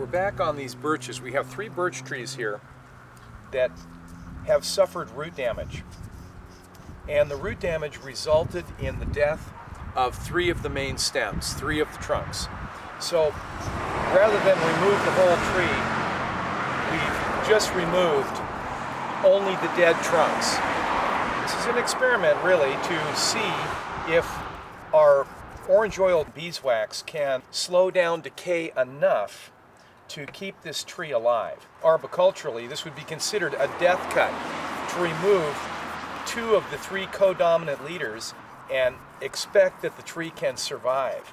we're back on these birches. We have 3 birch trees here that have suffered root damage. And the root damage resulted in the death of 3 of the main stems, 3 of the trunks. So rather than remove the whole tree, we've just removed only the dead trunks. This is an experiment really to see if our orange oil beeswax can slow down decay enough to keep this tree alive. Arboriculturally, this would be considered a death cut to remove 2 of the 3 codominant leaders and expect that the tree can survive,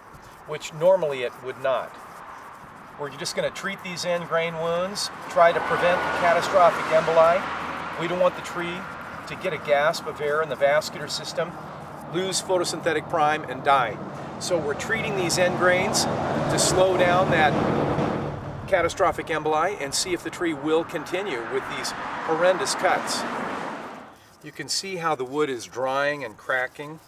which normally it would not. We're just going to treat these end grain wounds, try to prevent the catastrophic emboli. We don't want the tree to get a gasp of air in the vascular system, lose photosynthetic prime, and die. So we're treating these end grains to slow down that catastrophic emboli and see if the tree will continue with these horrendous cuts. You can see how the wood is drying and cracking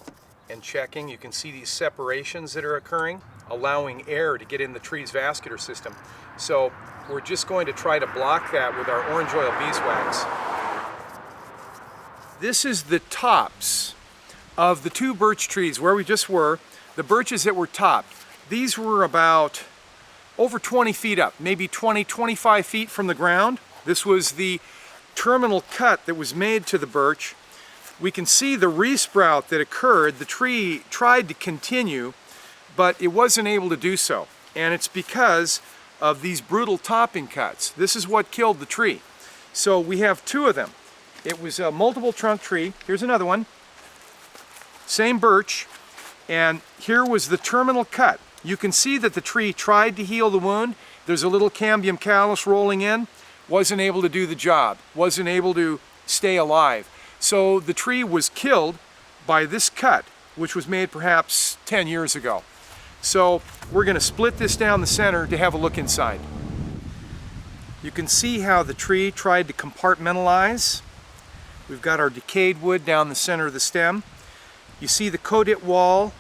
and checking. You can see these separations that are occurring, allowing air to get in the tree's vascular system. So we're just going to try to block that with our orange oil beeswax. This is the tops of the 2 birch trees where we just were, the birches that were topped. These were about over 20 feet up, maybe 25 feet from the ground. This was the terminal cut that was made to the birch. We can see the resprout that occurred. The tree tried to continue, but it wasn't able to do so. And it's because of these brutal topping cuts. This is what killed the tree. So we have 2 of them. It was a multiple trunk tree. Here's another one. Same birch. And here was the terminal cut. You can see that the tree tried to heal the wound. There's a little cambium callus rolling in. Wasn't able to do the job. Wasn't able to stay alive. So the tree was killed by this cut, which was made perhaps 10 years ago. So we're going to split this down the center to have a look inside. You can see how the tree tried to compartmentalize. We've got our decayed wood down the center of the stem. You see the codit wall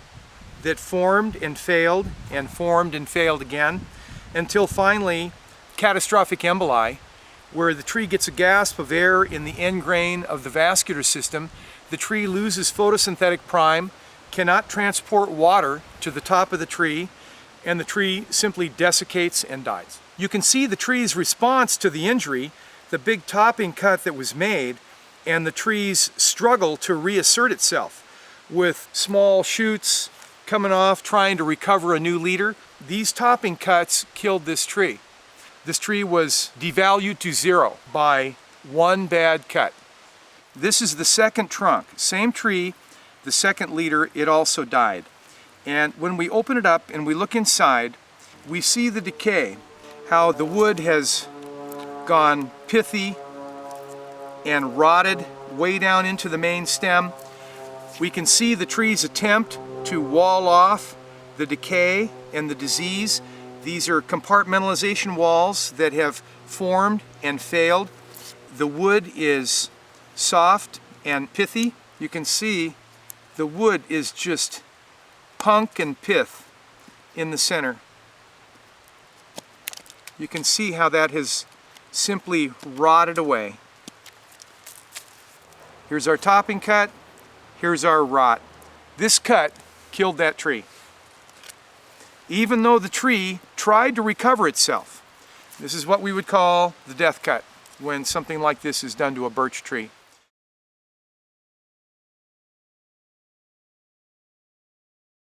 that formed and failed again, until finally catastrophic emboli, where the tree gets a gasp of air in the end grain of the vascular system. The tree loses photosynthetic prime, cannot transport water to the top of the tree, and the tree simply desiccates and dies. You can see the tree's response to the injury, the big topping cut that was made, and the tree's struggle to reassert itself with small shoots coming off, trying to recover a new leader. These topping cuts killed this tree. This tree was devalued to 0 by 1 bad cut. This is the 2nd trunk. Same tree, the 2nd leader, it also died. And when we open it up and we look inside, we see the decay, how the wood has gone pithy and rotted way down into the main stem. We can see the tree's attempt to wall off the decay and the disease. These are compartmentalization walls that have formed and failed. The wood is soft and pithy. You can see the wood is just punk and pith in the center. You can see how that has simply rotted away. Here's our topping cut. Here's our rot. This cut killed that tree. Even though the tree tried to recover itself. This is what we would call the death cut when something like this is done to a birch tree.